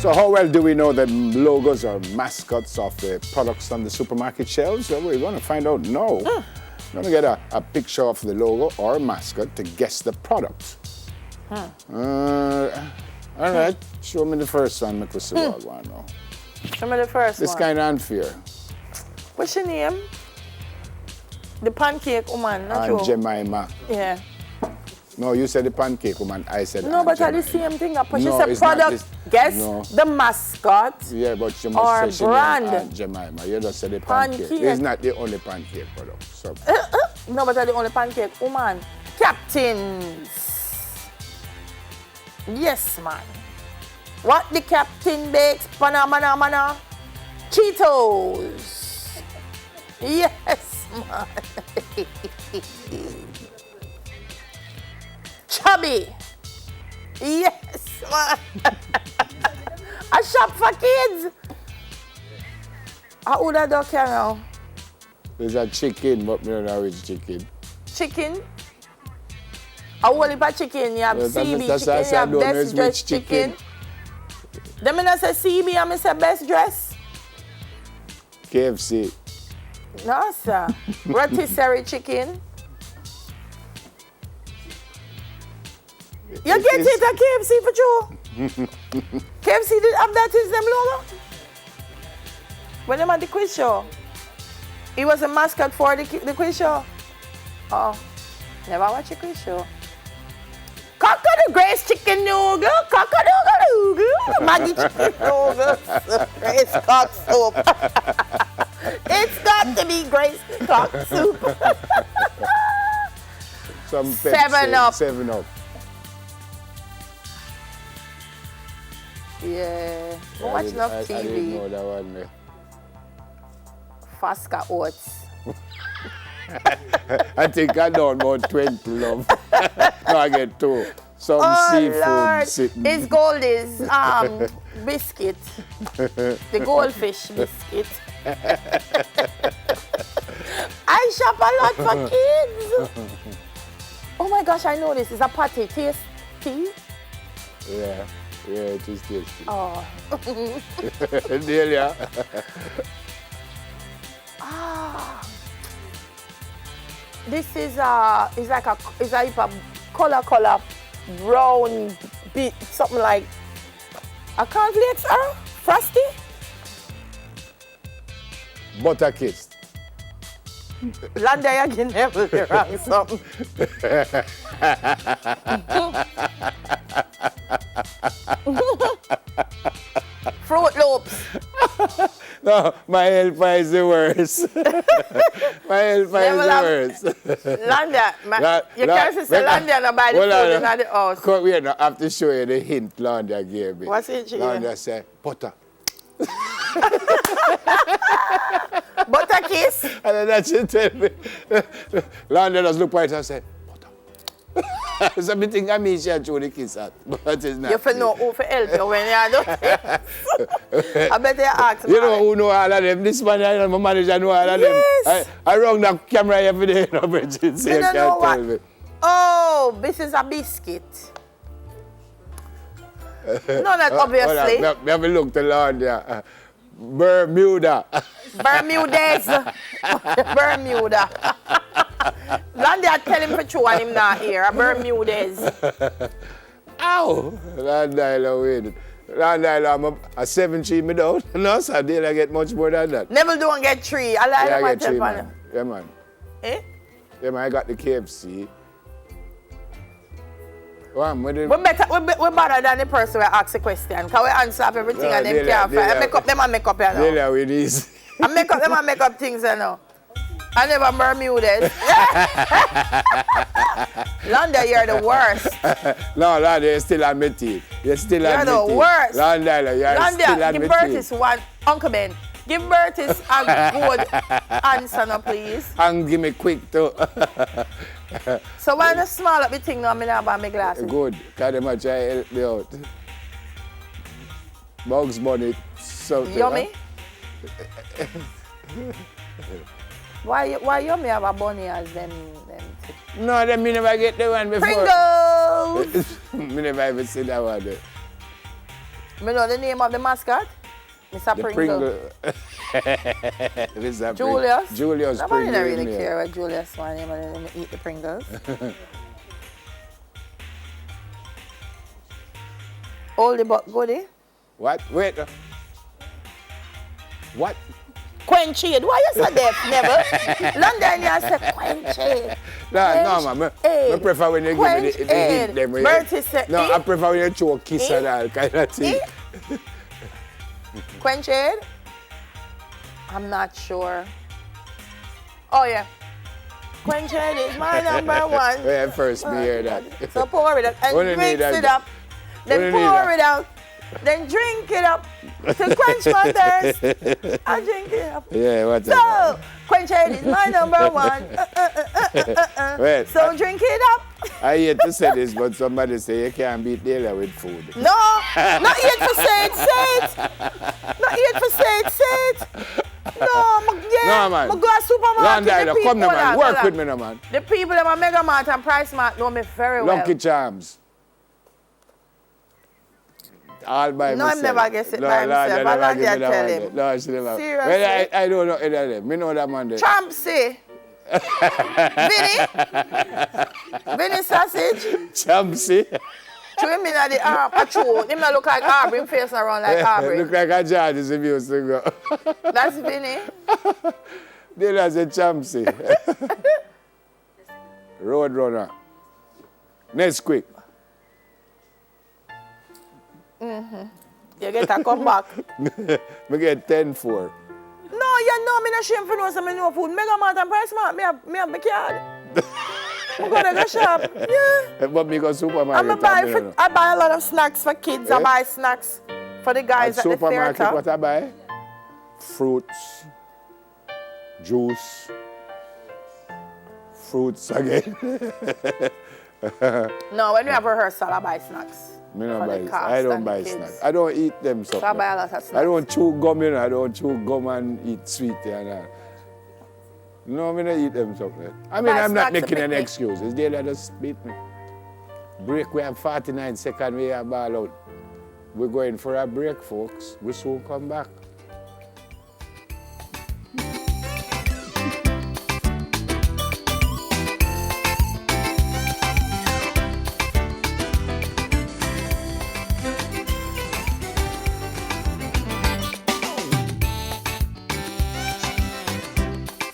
So how well do we know the logos or mascots of the products on the supermarket shelves? Well, we're going to find out now. We're going to get a picture of the logo or mascot to guess the product. All right, show me the first one, make us see what I want now. Show me the first This one. kind of unfair. What's your name? The pancake woman, not Aunt you. Jemima. Yeah. No, you said the pancake woman, I said No, Aunt but Jemima. are the same thing. But she No, said it's not product. this- Guess no. the mascot. Yeah, but you Or must say she named brand. Aunt Jemima. You just said the pancake. Pancake. It's not the only pancake product. So. No, but are the only pancake woman. Captains. Yes, man. What the captain bakes? Mana. Cheetos. Yes, man. Chubby. Yes, man. A shop for kids. How old are you now? There's a chicken, but we don't know which chicken. Chicken. A whole heap of chicken. You have Well, CB that's chicken, I you said, I have don't know best it's dressed which chicken. chicken. Them I say CB and I say best dress. KFC. No, sir. Rotisserie chicken. You get is- it at KFC for sure. KFC did have that as them logo. When them at the quiz show, he was a mascot for the quiz show. Oh, never watch a quiz show. Cock-a-doodle Grace chicken noodle, cock-a-doodle Maggie chicken noodle, Grace cock soup. It's got to be Grace cock soup. Some Pepsi. 7-Up. 7-Up. Yeah, watch enough I didn't TV. know that one. Fasca oats. I think I know about 20, love. No, I get 2. Some seafood Lord. sitting. It's Goldie's biscuit. The goldfish biscuit. I shop a lot for kids. Oh my gosh, I know this. It's a patty tasty. Yeah, it is tasty. Oh. Delia. This is it's like a heap of color brown bit something like a cornflakes or frosty. Butter kiss. Landa you never wrong something. Fruit Loops. No, my helper is the worst. My helper is the worst. Landa, you can't say Landa and buy the food in the house. Come here now, I have to show you the hint Landa gave me. What's it? Landa said, butter. Butter kiss. And then that she tell me. Landa just look at it and say, butter. So I think I mean she had the kiss at, but it's not. You have know who to help you when you are doing it. I better ask. You know who know all of them? This man, I know, my manager know all of Yes. them. I run the camera every day, no, Bridget, so You you don't can't know tell what? me. Oh, this is a biscuit. No, not obviously. Hold on, let me look the Lord there. Bermuda. Bermudez. Bermuda. Landia tell him for true and him not here. Bermudez. Ow! Landila win. Landila, I'm a 7-3 me down. No, sir, did I get much more than that? Never don't get 3. I like Yeah, him I at get 3, tell man. Yeah, man. Eh? Yeah, man, I got the KFC. Wow, We better than the person who asks the question. Because we answer up everything and them can't find. I make up them and make up, you know. Delia with this. I make up them and make up things, you know. I never Bermudez. Landa, you're the worst. No, Landa, you're still on my team. You're still on my You're team. the worst. Landa, you're still Landa, on give my team. Bertis one. Uncle Ben, give Bertis a good answer now, please. And give me quick too. So when I small up the thing now, I'm not buy my glasses. Good, because they might try to help me out. Bugs Bunny, something. Yummy? Why yummy have a bunny as them No, then me never get the one before. Pringles! Me never even see that one there. You know the name of the mascot? Mr. The Pringle. Mr. Julius. Julius Nobody Pringle. don't really care what Julius wants him and eat the Pringles. Oldie but goodie. What? Wait. What? Quenchade. Why you say that? Never. London, you say Quenchade. No, man. I prefer when you give me the hit them. Bertie said, no, I prefer when you throw a kiss and all kind of thing. Quenchade? I'm not sure. Oh, yeah. Quenchade is my number one. Yeah, first me hear that. So pour it up and mix it up. Then pour it out. Then drink it up to quench my thirst. I drink it up. Yeah, what's So, Quenchade is my number one. Wait, So drink it up. I hate to say this, but somebody say you can't beat Delia with food. No, not yet for say it, say it. Not yet for say it, say it. No, No, man. I go to supermarket. Dialer, come now, man. Work with me now, man. The people in my Mega Mart and Price Mart know me very well. Lucky Charms. All by No, myself. I'm never guess it by himself. I like that tell him. No, she never. Seriously? Well, I don't know any of them. Me know that man there. Champsy. Vinny sausage. Champsy. To him in the arm, a chew. Him not look like Aubrey, him face around like Aubrey. Look like a judge is used to go. That's Vinny. Delia's a Champsy. Roadrunner. Nesquik. You get a comeback. Me get 10-4. No, you know me not shame for no some no food. Mega Mart and Price Mart, me have my card. I'm gonna go shop. Yeah. But me go supermarket. I buy a lot of snacks for kids. I buy snacks for the guys at the supermarket, theater. what I buy? Fruits, juice, fruits again. No, when we have rehearsal, I buy snacks. Me no for the buy. cast I don't and buy the kids. snacks. I don't eat them so. So I buy a lot of snacks. I don't chew gum, you know. I don't chew gum and eat sweet and all. No, me not eat them something. I mean, Buy I'm not snacks making and any picnic. excuses. They let us beat me. Break, we have 49 seconds, we have ball out. We're going for a break, folks. We soon come back.